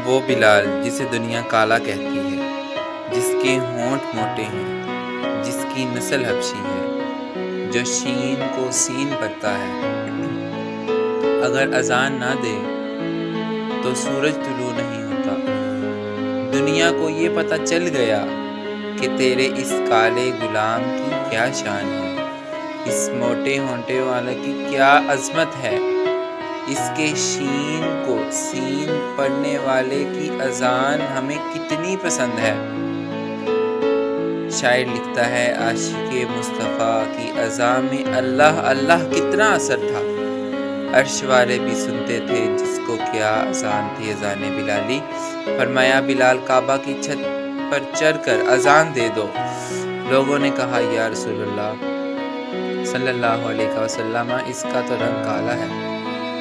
وہ بلال جسے دنیا کالا کہتی ہے، جس کے ہونٹ موٹے ہیں، جس کی نسل حبشی ہے، جو شین کو سین پڑھتا ہے، اگر اذان نہ دے تو سورج طلوع نہیں ہوتا۔ دنیا کو یہ پتہ چل گیا کہ تیرے اس کالے غلام کی کیا شان ہے، اس موٹے ہونٹے والے کی کیا عظمت ہے، اس کے شین کو سین پڑھنے والے کی اذان ہمیں کتنی پسند ہے۔ شاعر لکھتا ہے عاشق مصطفیٰ کی اذان میں اللہ اللہ کتنا اثر تھا، عرش والے بھی سنتے تھے جس کو کیا اذان تھی اذان بلالی۔ فرمایا بلال کعبہ کی چھت پر چڑھ کر اذان دے دو۔ لوگوں نے کہا یا رسول اللہ صلی اللہ علیہ وسلم اس کا تو رنگ کالا ہے۔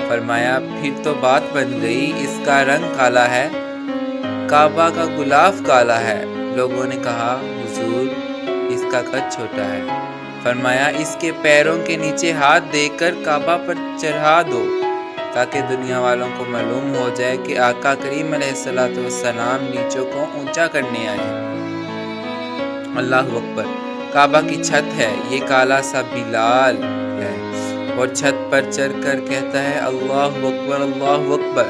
فرمایا پھر تو بات بن گئی، اس کا رنگ کالا ہے، کعبہ کا غلاف کالا ہے۔ لوگوں نے کہا حضور اس کا قد چھوٹا ہے۔ فرمایا اس کے پیروں کے نیچے ہاتھ دے کر کعبہ پر چڑھا دو تاکہ دنیا والوں کو معلوم ہو جائے کہ آقا کریم علیہ السلام نیچوں کو اونچا کرنے آئے ہیں۔ اللہ اکبر۔ کعبہ کی چھت ہے، یہ کالا سا بلال ہے اور چھت پر چڑھ کر کہتا ہے اللہ اکبر اللہ اکبر۔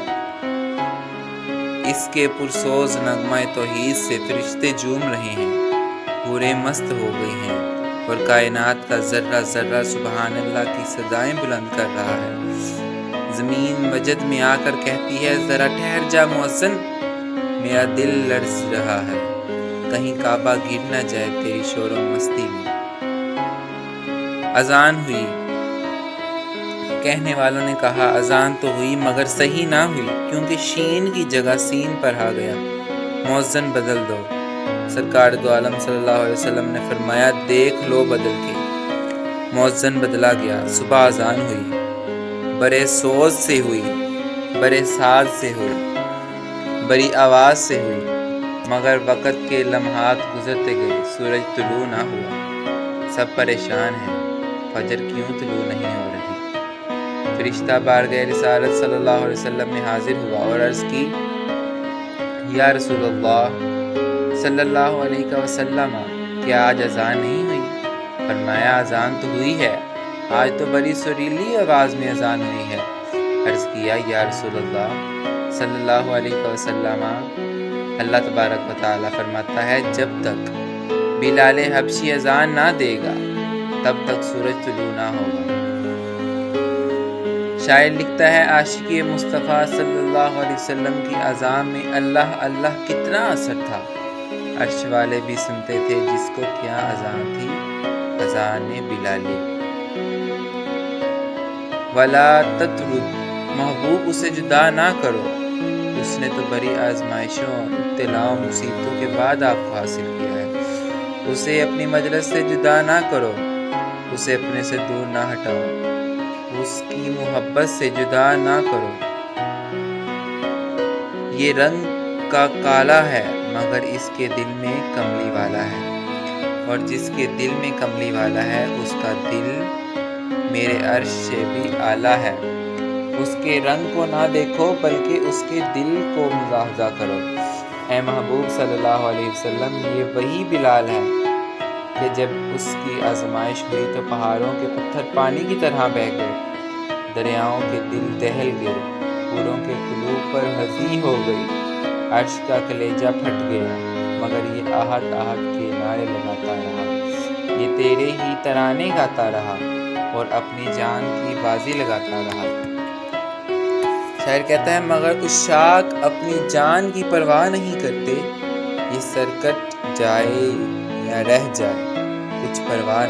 اس کے پرسوز نغمہ توحید سے فرشتے جھوم رہے ہیں، پورے مست ہو گئے ہیں اور کائنات کا ذرہ ذرہ سبحان اللہ کی صدائیں بلند کر رہا ہے۔ زمین وجد میں آ کر کہتی ہے ذرا ٹھہر جا مؤذن، میرا دل لرز رہا ہے، کہیں کعبہ گر نہ جائے تیری شور و مستی میں۔ اذان ہوئی۔ کہنے والوں نے کہا اذان تو ہوئی مگر صحیح نہ ہوئی، کیونکہ شین کی جگہ سین پڑھا گیا، مؤذن بدل دو۔ سرکار دو عالم صلی اللہ علیہ وسلم نے فرمایا دیکھ لو بدل کے۔ مؤذن بدلا گیا۔ صبح اذان ہوئی، بڑے سوز سے ہوئی، بڑے ساز سے ہوئی، بڑی آواز سے ہوئی، مگر وقت کے لمحات گزرتے گئے، سورج طلوع نہ ہوا۔ سب پریشان ہیں، فجر کیوں طلوع نہیں ہو رہی؟ فرشتہ بارگاہ رسالت صلی اللہ علیہ وسلم میں حاضر ہوا اور عرض کی یا رسول اللہ صلی اللہ علیہ وسلم کیا آج اذان نہیں ہوئی؟ فرمایا اذان تو ہوئی ہے، آج تو بڑی سریلی آواز میں اذان ہوئی ہے۔ عرض کیا یا رسول اللہ صلی اللہ علیہ وسلم اللہ تبارک و تعالیٰ فرماتا ہے جب تک بلال حبشی اذان نہ دے گا تب تک سورج طلوع نہ ہوگا۔ شاعر لکھتا ہے عاشق مصطفیٰ صلی اللہ علیہ وسلم کی اذان میں اللہ اللہ کتنا اثر تھا، عرش والے بھی سنتے تھے جس کو کیا اذان تھی اذان بلالی۔ ولا تطرد محبوب اسے جدا نہ کرو، اس نے تو بڑی آزمائشوں ابتلاؤں مصیبتوں کے بعد آپ کو حاصل کیا ہے۔ اسے اپنی مجلس سے جدا نہ کرو، اسے اپنے سے دور نہ ہٹاؤ، اس کی محبت سے جدا نہ کرو۔ یہ رنگ کا کالا ہے مگر اس کے دل میں کملی والا ہے، اور جس کے دل میں کملی والا ہے اس کا دل میرے عرش سے بھی اعلیٰ ہے۔ اس کے رنگ کو نہ دیکھو بلکہ اس کے دل کو ملاحظہ کرو۔ اے محبوب صلی اللہ علیہ وسلم یہ وہی بلال ہے کہ جب اس کی آزمائش ہوئی تو پہاڑوں کے پتھر پانی کی طرح بہہ گئے، دریاؤں کے دل دہل گئے، پھولوں کے قلوب پر ہنسی ہو گئی، عرش کا کلیجہ پھٹ گیا، مگر یہ آہٹ آہٹ کے نعرے لگاتا رہا، یہ تیرے ہی ترانے گاتا رہا اور اپنی جان کی بازی لگاتا رہا۔ شاعر کہتا ہے مگر عشاق اپنی جان کی پرواہ نہیں کرتے، یہ سر کٹ جائے یا رہ جائے کچھ پرواہ